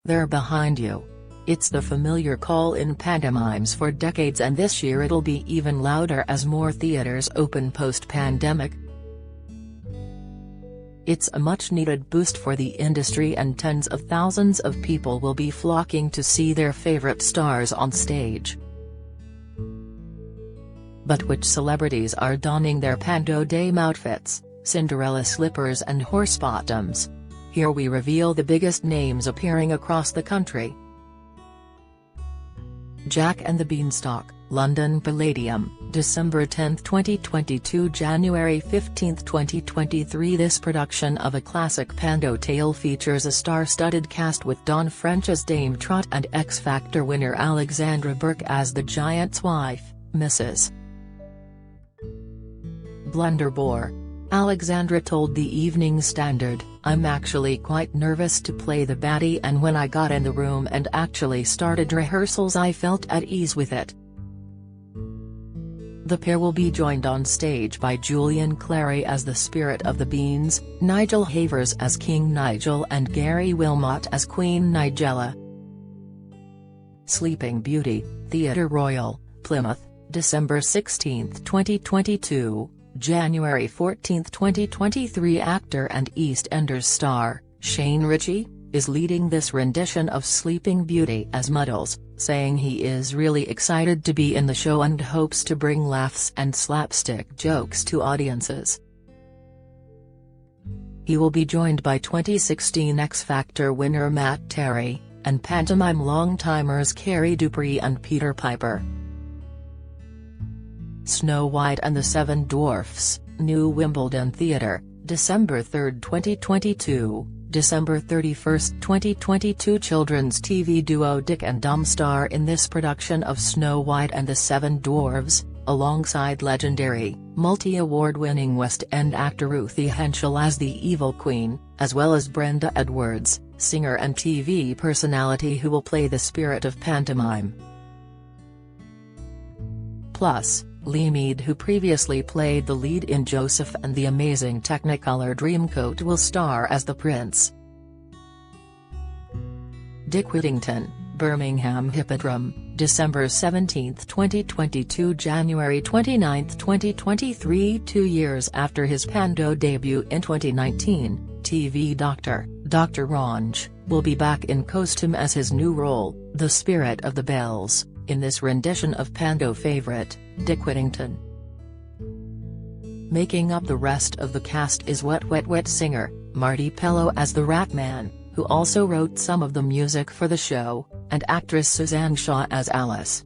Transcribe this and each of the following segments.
they're behind you. It's the familiar call in pantomimes for decades, and this year it'll be even louder as more theaters open post-pandemic. It's a much-needed boost for the industry, and tens of thousands of people will be flocking to see their favorite stars on stage. But which celebrities are donning their Panto Dame outfits, Cinderella slippers and horse bottoms? Here we reveal the biggest names appearing across the country. Jack and the Beanstalk, London Palladium, December 10, 2022 – January 15, 2023. This production of a classic Panto tale features a star-studded cast with Dawn French as Dame Trot and X Factor winner Alexandra Burke as the giant's wife, Mrs. Blunderbore. Alexandra told the Evening Standard, "I'm actually quite nervous to play the baddie, and when I got in the room and actually started rehearsals I felt at ease with it." The pair will be joined on stage by Julian Clary as the Spirit of the Beans, Nigel Havers as King Nigel and Gary Wilmot as Queen Nigella. Sleeping Beauty, Theatre Royal, Plymouth, December 16, 2022. January 14, 2023. Actor and EastEnders star, Shane Ritchie, is leading this rendition of Sleeping Beauty as Muddles, saying he is really excited to be in the show and hopes to bring laughs and slapstick jokes to audiences. He will be joined by 2016 X Factor winner Matt Terry, and pantomime long-timers Carrie Dupree and Peter Piper. Snow White and the Seven Dwarfs, New Wimbledon Theatre, December 3, 2022, December 31, 2022. Children's TV duo Dick and Dom star in this production of Snow White and the Seven Dwarfs, alongside legendary, multi-award-winning West End actor Ruthie Henschel as the Evil Queen, as well as Brenda Edwards, singer and TV personality who will play the spirit of pantomime. Plus, Lee Mead, who previously played the lead in Joseph and the Amazing Technicolor Dreamcoat, will star as the Prince. Dick Whittington, Birmingham Hippodrome, December 17, 2022 – January 29, 2023. 2 years after his Panto debut in 2019, TV Dr. Range, will be back in costume as his new role, the Spirit of the Bells, in this rendition of Panto favorite, Dick Whittington. Making up the rest of the cast is Wet Wet Wet singer, Marty Pellow as the Rat Man, who also wrote some of the music for the show, and actress Suzanne Shaw as Alice.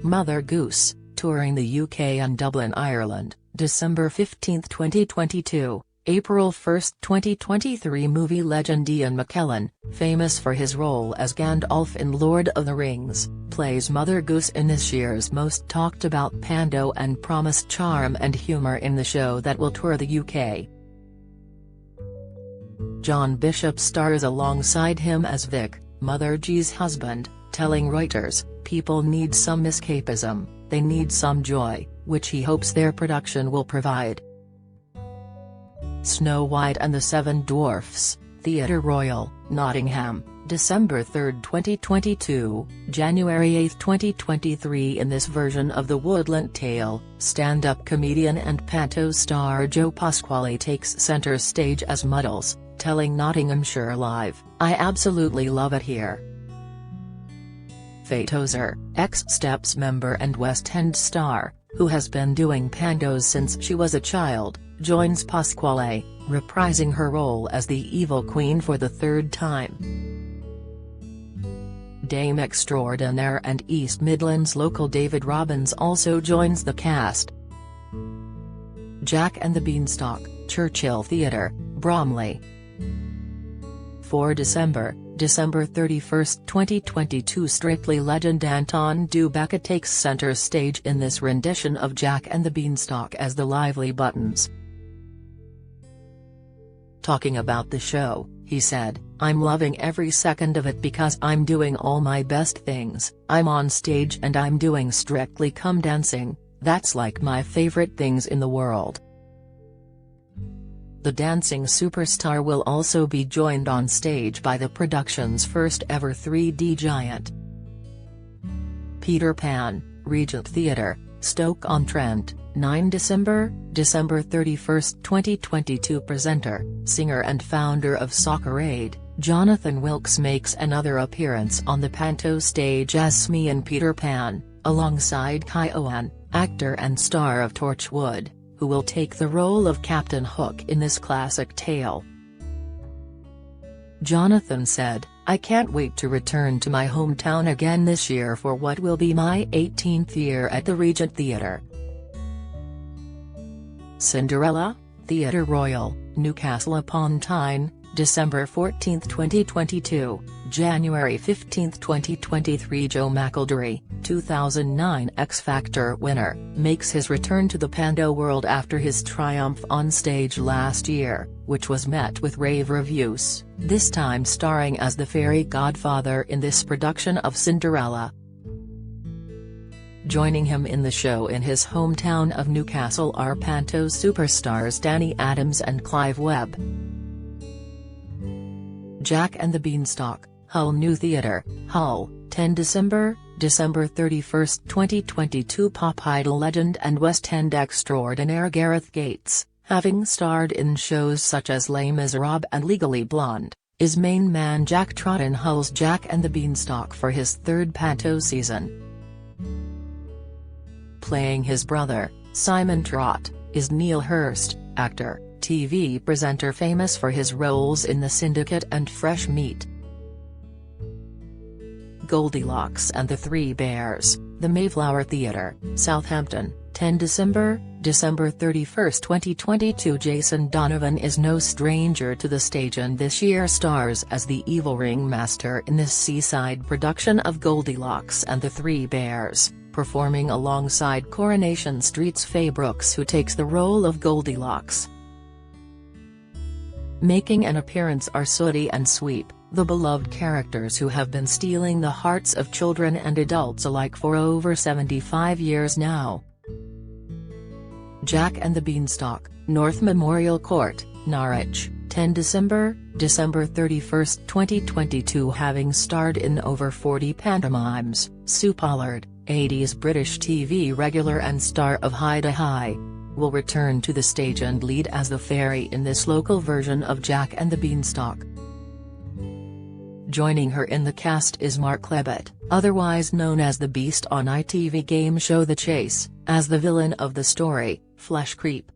Mother Goose, touring the UK and Dublin, Ireland, December 15, 2022. April 1, 2023. Movie legend Ian McKellen, famous for his role as Gandalf in Lord of the Rings, plays Mother Goose in this year's most talked about Panto and promised charm and humour in the show that will tour the UK. John Bishop stars alongside him as Vic, Mother G's husband, telling Reuters, "People need some escapism, they need some joy, which he hopes their production will provide." Snow White and the Seven Dwarfs, Theatre Royal, Nottingham, December 3, 2022, January 8, 2023. In this version of the Woodland Tale, stand-up comedian and Panto star Joe Pasquale takes centre stage as Muddles, telling Nottinghamshire Live, "I absolutely love it here." Faye Tozer, ex-Steps member and West End star, who has been doing pantos since she was a child, joins Pasquale, reprising her role as the Evil Queen for the third time. Dame extraordinaire and East Midlands local David Robbins also joins the cast. Jack and the Beanstalk, Churchill Theatre, Bromley. For December 31, 2022. Strictly legend Anton Dubacca takes centre stage in this rendition of Jack and the Beanstalk as the lively Buttons. Talking about the show, he said, "I'm loving every second of it because I'm doing all my best things. I'm on stage and I'm doing Strictly Come Dancing, that's like my favorite things in the world." The dancing superstar will also be joined on stage by the production's first ever 3D giant. Peter Pan, Regent Theatre, Stoke-on-Trent, 9 December, December 31, 2022. Presenter, singer and founder of Soccer Aid, Jonathan Wilkes makes another appearance on the pantos stage as Smee in Peter Pan, alongside Kai Owen, actor and star of Torchwood, who will take the role of Captain Hook in this classic tale. Jonathan said, "I can't wait to return to my hometown again this year for what will be my 18th year at the Regent Theatre." Cinderella, Theatre Royal, Newcastle upon Tyne, December 14, 2022, January 15, 2023. Joe McElderry, 2009 X Factor winner, makes his return to the Panto world after his triumph on stage last year, which was met with rave reviews, this time starring as the fairy godfather in this production of Cinderella. Joining him in the show in his hometown of Newcastle are panto superstars Danny Adams and Clive Webb. Jack and the Beanstalk, Hull New Theatre, Hull, 10 December, December 31, 2022. Pop idol legend and West End extraordinaire Gareth Gates, having starred in shows such as Les Miserables and Legally Blonde, is main man Jack Trott in Hull's Jack and the Beanstalk for his third panto season. Playing his brother, Simon Trott, is Neil Hurst, actor, TV presenter famous for his roles in The Syndicate and Fresh Meat. Goldilocks and the Three Bears, The Mayflower Theatre, Southampton, 10 December, December 31, 2022. Jason Donovan is no stranger to the stage and this year stars as the evil ringmaster in this seaside production of Goldilocks and the Three Bears, performing alongside Coronation Street's Faye Brooks, who takes the role of Goldilocks. Making an appearance are Sooty and Sweep, the beloved characters who have been stealing the hearts of children and adults alike for over 75 years now. Jack and the Beanstalk, North Memorial Court, Norwich, 10 December, December 31, 2022. Having starred in over 40 pantomimes, Sue Pollard, 80s British TV regular and star of Hi-de-Hi, will return to the stage and lead as the fairy in this local version of Jack and the Beanstalk. Joining her in the cast is Mark Lebbett, otherwise known as the Beast on ITV game show The Chase, as the villain of the story, Flesh Creep.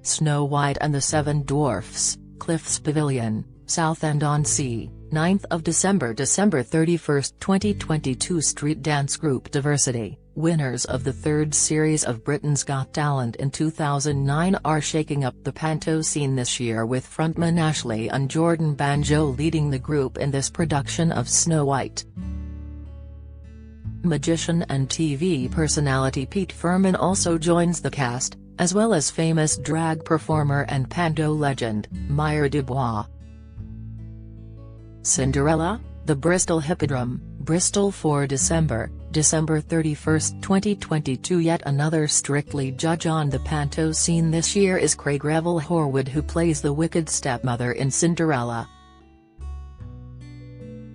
Snow White and the Seven Dwarfs, Cliffs Pavilion, Southend-on-Sea, 9th of December, December 31, 2022. Street dance group Diversity, winners of the third series of Britain's Got Talent in 2009, are shaking up the panto scene this year, with frontman Ashley and Jordan Banjo leading the group in this production of Snow White. Magician and TV personality Pete Furman also joins the cast, as well as famous drag performer and panto legend, Myra Dubois. Cinderella, the Bristol Hippodrome, Bristol, 4 December, December 31, 2022. Yet another Strictly judge on the panto scene this year is Craig Revel Horwood, who plays the wicked stepmother in Cinderella.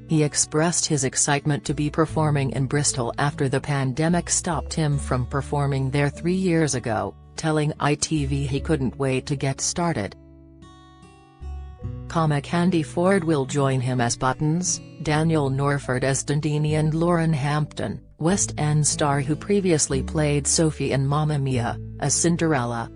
He expressed his excitement to be performing in Bristol after the pandemic stopped him from performing there 3 years ago, telling ITV he couldn't wait to get started. Comic Andy Ford will join him as Buttons, Daniel Norford as Dundee, and Lauren Hampton, West End star who previously played Sophie in Mamma Mia, as Cinderella.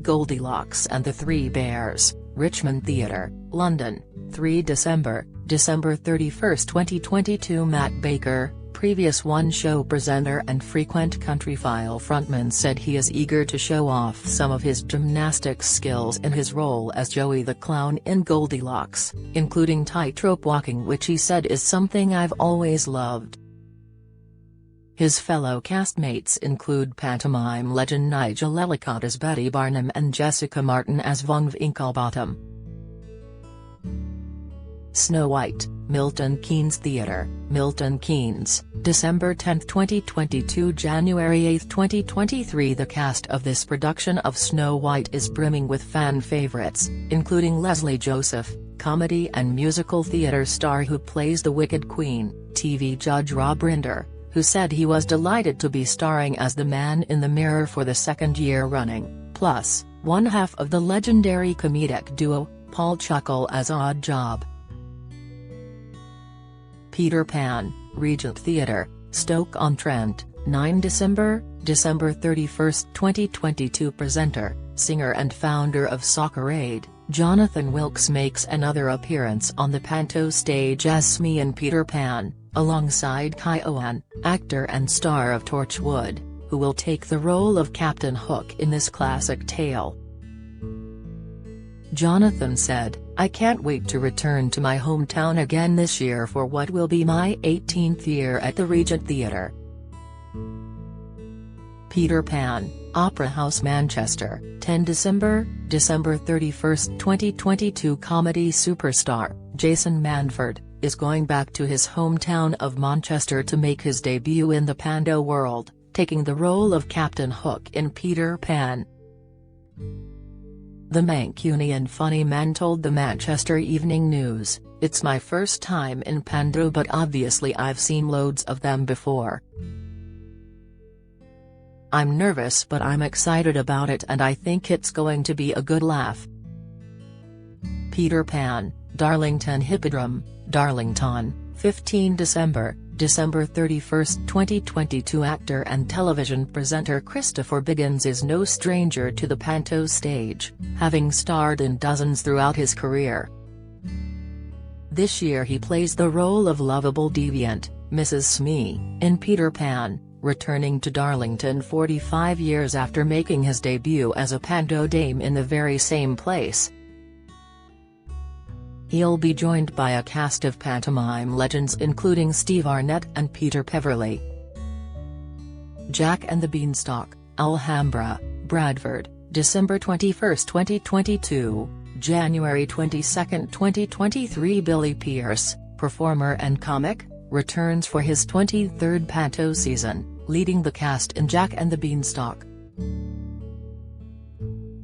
Goldilocks and the Three Bears, Richmond Theatre, London, 3 December, December 31, 2022. Matt Baker, previous One Show presenter and frequent Countryfile frontman, said he is eager to show off some of his gymnastics skills in his role as Joey the Clown in Goldilocks, including tightrope walking, which he said is something I've always loved. His fellow castmates include pantomime legend Nigel Ellicott as Betty Barnum and Jessica Martin as Von Winkelbottom. Snow White, Milton Keynes Theatre, Milton Keynes, December 10, 2022 – January 8, 2023. The cast of this production of Snow White is brimming with fan favorites, including Leslie Joseph, comedy and musical theatre star who plays the Wicked Queen, TV judge Rob Rinder, who said he was delighted to be starring as the Man in the Mirror for the second year running, plus, one half of the legendary comedic duo, Paul Chuckle as Odd Job. Peter Pan, Regent Theatre, Stoke-on-Trent, 9 December, December 31, 2022. Presenter, singer and founder of Soccer Aid, Jonathan Wilkes makes another appearance on the pantos stage as Smee in Peter Pan, alongside Kai Owen, actor and star of Torchwood, who will take the role of Captain Hook in this classic tale. Jonathan said, "I can't wait to return to my hometown again this year for what will be my 18th year at the Regent Theatre." Peter Pan, Opera House Manchester, 10 December, December 31, 2022. Comedy superstar, Jason Manford, is going back to his hometown of Manchester to make his debut in the Pando world, taking the role of Captain Hook in Peter Pan. The Mancunian funny man told the Manchester Evening News, "It's my first time in Pando, but obviously I've seen loads of them before. I'm nervous but I'm excited about it and I think it's going to be a good laugh." Peter Pan, Darlington Hippodrome, Darlington, 15 December, December 31, 2022. Actor and television presenter Christopher Biggins is no stranger to the panto stage, having starred in dozens throughout his career. This year he plays the role of lovable deviant, Mrs. Smee, in Peter Pan, returning to Darlington 45 years after making his debut as a panto dame in the very same place. He'll be joined by a cast of pantomime legends including Steve Arnett and Peter Peverley. Jack and the Beanstalk, Alhambra, Bradford, December 21, 2022, January 22, 2023. Billy Pearce, performer and comic, returns for his 23rd panto season, leading the cast in Jack and the Beanstalk.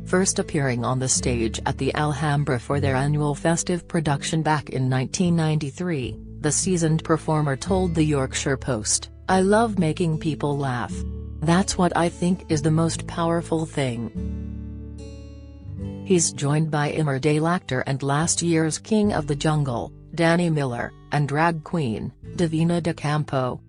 First appearing on the stage at the Alhambra for their annual festive production back in 1993, the seasoned performer told the Yorkshire Post, "I love making people laugh. That's what I think is the most powerful thing." He's joined by Emmerdale actor and last year's King of the Jungle, Danny Miller, and drag queen, Davina De Campo.